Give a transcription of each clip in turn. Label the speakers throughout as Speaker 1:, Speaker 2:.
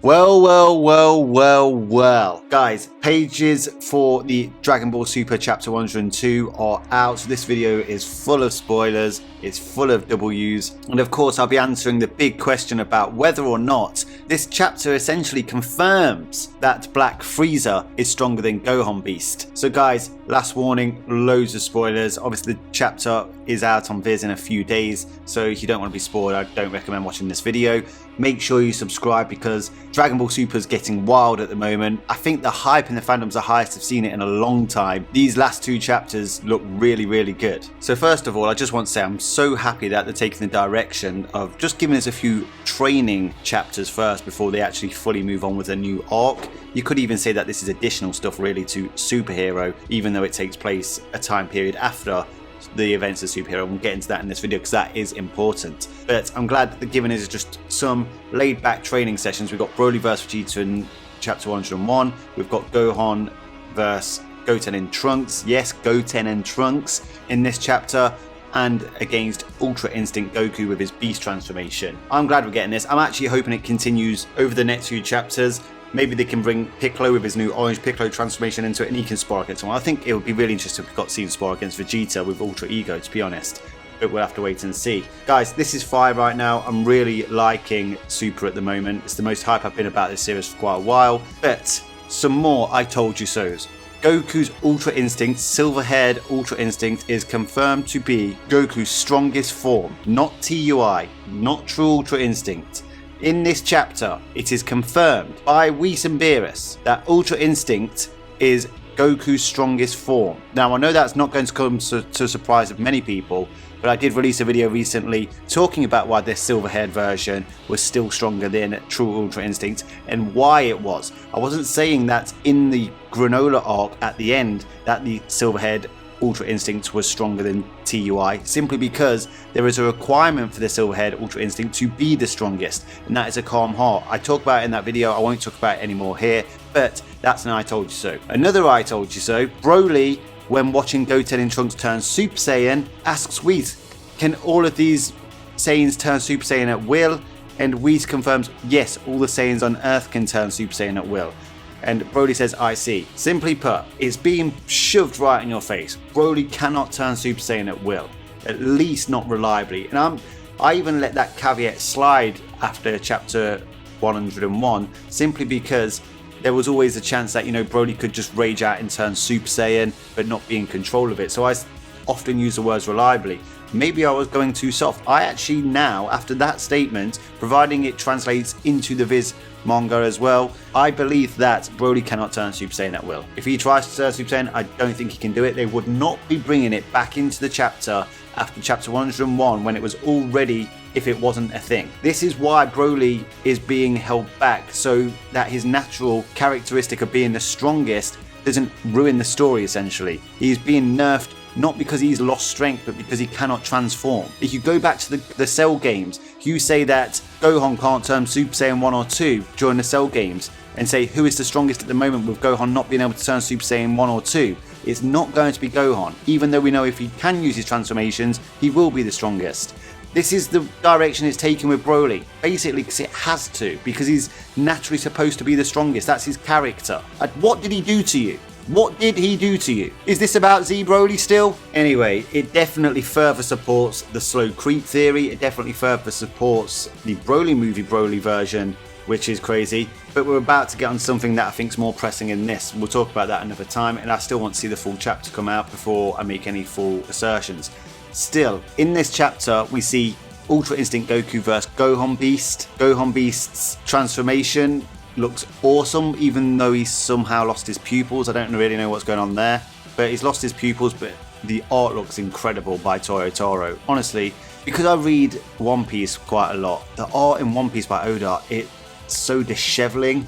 Speaker 1: Well. Guys, pages for the Dragon Ball Super Chapter 102 are out. This video is full of spoilers, it's full of W's, and of course I'll be answering the big question about whether or not this chapter essentially confirms that Black Frieza is stronger than Gohan Beast. So guys, last warning, loads of spoilers. Obviously the chapter is out on Viz in a few days, so if you don't want to be spoiled, I don't recommend watching this video. Make sure you subscribe because Dragon Ball Super is getting wild at the moment. I think the hype in the fandom's the highest I've seen it in a long time. These last two chapters look really good. So first of all, I just want to say I'm so happy that they're taking the direction of just giving us a few training chapters first before they actually fully move on with a new arc. You could even say that this is additional stuff really to Superhero, even though it takes place a time period after the events of Superhero. We'll get into that in this video because that is important. But I'm glad that they're giving us just some laid back training sessions. We've got Broly vs Vegeta in chapter 101. We've got Gohan vs Goten and Trunks. Yes, Goten and Trunks in this chapter. And against Ultra Instinct Goku with his Beast transformation. I'm glad we're getting this. I'm actually hoping it continues over the next few chapters. Maybe they can bring Piccolo with his new Orange Piccolo transformation into it and he can spar against someone. I think it would be really interesting if we got seen spar against Vegeta with Ultra Ego, to be honest. But we'll have to wait and see. Guys, this is fire right now. I'm really liking Super at the moment. It's the most hype I've been about this series for quite a while. But some more I told you so's. Goku's Ultra Instinct, silver-haired Ultra Instinct, is confirmed to be Goku's strongest form. Not TUI, not true Ultra Instinct. In this chapter, it is confirmed by Whis and Beerus that Ultra Instinct is Goku's strongest form. Now, I know that's not going to come to the surprise of many people, but I did release a video recently talking about why this silver-haired version was still stronger than true Ultra Instinct and why it was. I wasn't saying that in the Granola arc at the end that the silver-haired Ultra Instinct was stronger than TUI, simply because there is a requirement for the silver-haired Ultra Instinct to be the strongest, and that is a calm heart. I talked about it in that video, I won't talk about it anymore here, but that's an I told you so. Another I told you so, Broly, when watching Goten and Trunks turn Super Saiyan, asks Whis, can all of these Saiyans turn Super Saiyan at will? And Whis confirms, yes, all the Saiyans on Earth can turn Super Saiyan at will. And Broly says, I see. Simply put, it's being shoved right in your face. Broly cannot turn Super Saiyan at will. At least not reliably. And I even let that caveat slide after chapter 101, simply because there was always a chance that, Broly could just rage out and turn Super Saiyan, but not be in control of it. So I often use the words reliably. Maybe I was going too soft. I actually now, after that statement, providing it translates into the Viz manga as well, I believe that Broly cannot turn Super Saiyan at will. If he tries to turn Super Saiyan, I don't think he can do it. They would not be bringing it back into the chapter after chapter 101 when it was already, if it wasn't a thing. This is why Broly is being held back, so that his natural characteristic of being the strongest doesn't ruin the story essentially. He's being nerfed not because he's lost strength, but because he cannot transform. If you go back to the Cell games, you say that Gohan can't turn Super Saiyan 1 or 2 during the Cell games, and say who is the strongest at the moment with Gohan not being able to turn Super Saiyan 1 or 2. It's not going to be Gohan, even though we know if he can use his transformations, he will be the strongest. This is the direction it's taken with Broly, basically because it has to, because he's naturally supposed to be the strongest. That's his character. And what did he do to you? What did he do to you? Is this about Z Broly still? Anyway, it definitely further supports the slow creep theory. It definitely further supports the Broly movie Broly version, which is crazy. But we're about to get on something that I think is more pressing in this. We'll talk about that another time, and I still want to see the full chapter come out before I make any full assertions. Still, in this chapter, we see Ultra Instinct Goku vs Gohan Beast. Gohan Beast's transformation looks awesome, even though he's somehow lost his pupils. I don't really know what's going on there, but he's lost his pupils, but the art looks incredible by Toro. Honestly, because I read One Piece quite a lot, the art in One Piece by Oda, it's so disheveling.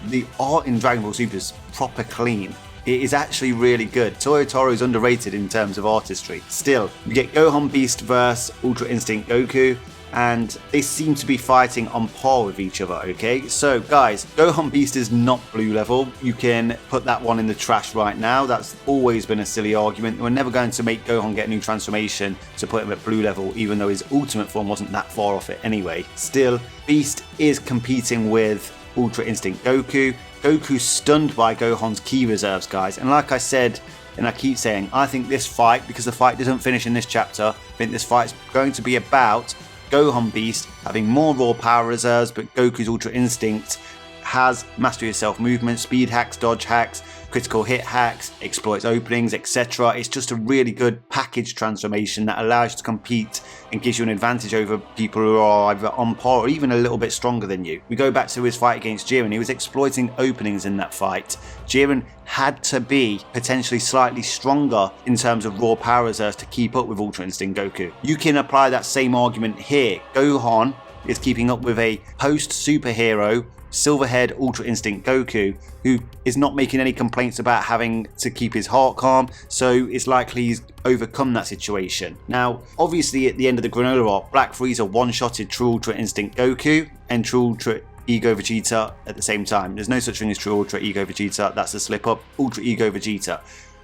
Speaker 1: The art in Dragon Ball Super is proper clean. It is actually really good. Toro is underrated in terms of artistry. Still, we get Gohan Beast vs Ultra Instinct Goku, and they seem to be fighting on par with each other, okay? So guys, Gohan Beast is not blue level. You can put that one in the trash right now. That's always been a silly argument. We're never going to make Gohan get a new transformation to put him at blue level, even though his ultimate form wasn't that far off it anyway. Still, Beast is competing with Ultra Instinct Goku. Goku's stunned by Gohan's ki reserves, guys, and like I said, and I keep saying, I think this fight, because the fight doesn't finish in this chapter, I think this fight's going to be about Gohan Beast having more raw power reserves, but Goku's Ultra Instinct has mastery of self movement, speed hacks, dodge hacks, critical hit hacks, exploits openings, etc. It's just a really good package transformation that allows you to compete and gives you an advantage over people who are either on par or even a little bit stronger than you. We go back to his fight against Jiren. He was exploiting openings in that fight. Jiren had to be potentially slightly stronger in terms of raw power reserves to keep up with Ultra Instinct Goku. You can apply that same argument here. Gohan is keeping up with a post-superhero silver-haired Ultra Instinct Goku, who is not making any complaints about having to keep his heart calm, so it's likely he's overcome that situation. Now, obviously at the end of the Granola arc, Black Frieza one-shotted True Ultra Instinct Goku and True Ultra Ego Vegeta at the same time. There's no such thing as True Ultra Ego Vegeta, that's a slip-up. Ultra Ego Vegeta.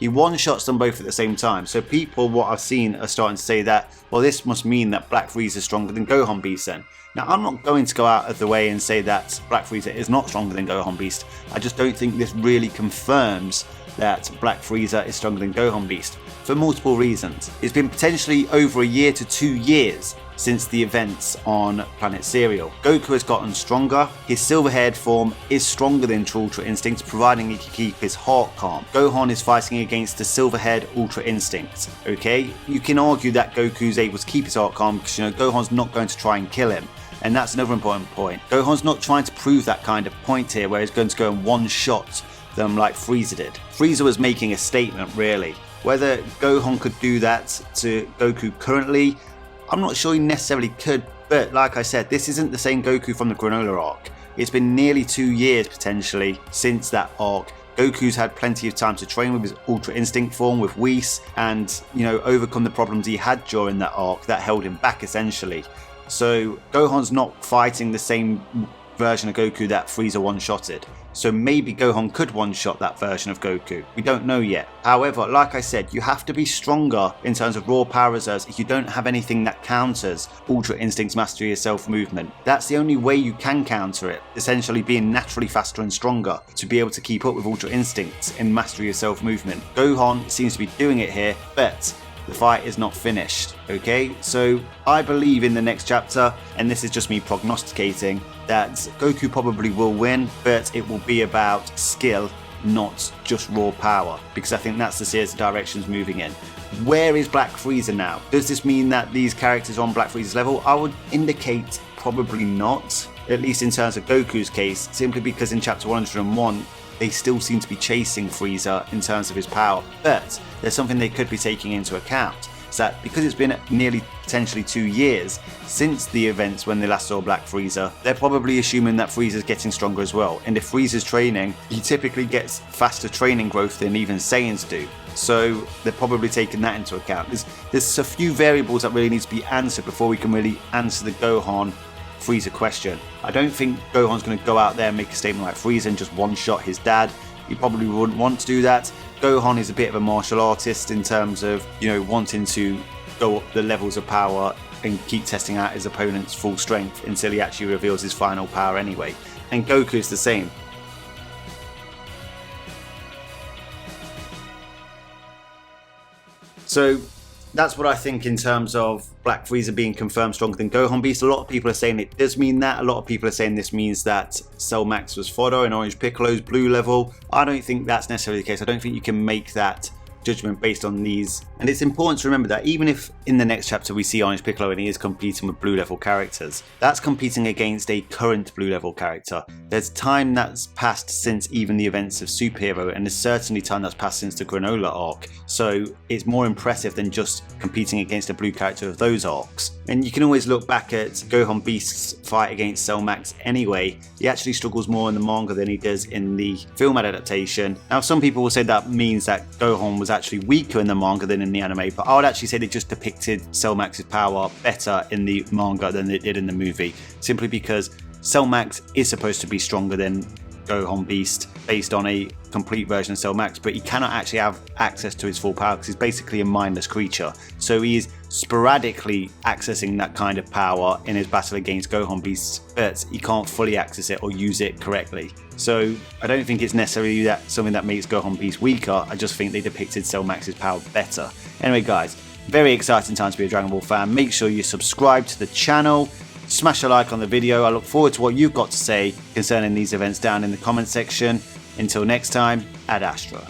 Speaker 1: He one-shots them both at the same time, so people, what I've seen, are starting to say that, well, this must mean that Black Frieza is stronger than Gohan Beast then. Now, I'm not going to go out of the way and say that Black Frieza is not stronger than Gohan Beast. I just don't think this really confirms that Black Frieza is stronger than Gohan Beast, for multiple reasons. It's been potentially over a year to 2 years since the events on Planet Cereal. Goku has gotten stronger, his silver-haired form is stronger than True Ultra Instinct, providing he can keep his heart calm. Gohan is fighting against the silver-haired Ultra Instinct, okay? You can argue that Goku's able to keep his heart calm because, Gohan's not going to try and kill him. And that's another important point. Gohan's not trying to prove that kind of point here where he's going to go and one-shot them like Frieza did. Frieza was making a statement, really. Whether Gohan could do that to Goku currently, I'm not sure he necessarily could, but like I said, this isn't the same Goku from the Granola arc. It's been nearly 2 years potentially since that arc. Goku's had plenty of time to train with his Ultra Instinct form with Whis and, overcome the problems he had during that arc that held him back essentially. So Gohan's not fighting the same version of Goku that Frieza one-shotted. So maybe Gohan could one-shot that version of Goku. We don't know yet. However, like I said, you have to be stronger in terms of raw power reserves if you don't have anything that counters Ultra Instinct's mastery of self-movement. That's the only way you can counter it, essentially being naturally faster and stronger to be able to keep up with Ultra Instincts in mastery of self-movement. Gohan seems to be doing it here, but the fight is not finished, okay? So I believe in the next chapter, and this is just me prognosticating, that Goku probably will win, but it will be about skill, not just raw power, because I think that's the series of directions moving in. Where is Black Frieza now? Does this mean that these characters are on Black Frieza's level? I would indicate probably not, at least in terms of Goku's case, simply because in chapter 101, they still seem to be chasing Frieza in terms of his power. But there's something they could be taking into account. Is that because it's been nearly potentially 2 years since the events when they last saw Black Frieza, they're probably assuming that Frieza's getting stronger as well. And if Frieza's training, he typically gets faster training growth than even Saiyans do. So they're probably taking that into account. There's a few variables that really need to be answered before we can really answer the Gohan Frieza question. I don't think Gohan's going to go out there and make a statement like Frieza and just one-shot his dad. He probably wouldn't want to do that. Gohan is a bit of a martial artist in terms of, wanting to go up the levels of power and keep testing out his opponent's full strength until he actually reveals his final power anyway. And Goku is the same. So that's what I think in terms of Black Frieza being confirmed stronger than Gohan Beast. A lot of people are saying it does mean that. A lot of people are saying this means that Cell Max was fodder and Orange Piccolo's blue level. I don't think that's necessarily the case. I don't think you can make that judgment based on these. And it's important to remember that even if in the next chapter we see Orange Piccolo and he is competing with blue level characters, that's competing against a current blue level character. There's time that's passed since even the events of Superhero, and there's certainly time that's passed since the Granola arc. So it's more impressive than just competing against a blue character of those arcs. And you can always look back at Gohan Beast's fight against Cell Max anyway. He actually struggles more in the manga than he does in the film adaptation. Now some people will say that means that Gohan was actually weaker in the manga than in the anime, but I would actually say they just depicted Cell Max's power better in the manga than they did in the movie, simply because Cell Max is supposed to be stronger than Gohan Beast based on a complete version of Cell Max, but he cannot actually have access to his full power because he's basically a mindless creature. So he is sporadically accessing that kind of power in his battle against Gohan Beast, but he can't fully access it or use it correctly. So I don't think it's necessarily that something that makes Gohan Beast weaker, I just think they depicted Cell Max's power better. Anyway guys, very exciting time to be a Dragon Ball fan. Make sure you subscribe to the channel, smash a like on the video. I look forward to what you've got to say concerning these events down in the comment section. Until next time, Ad Astra.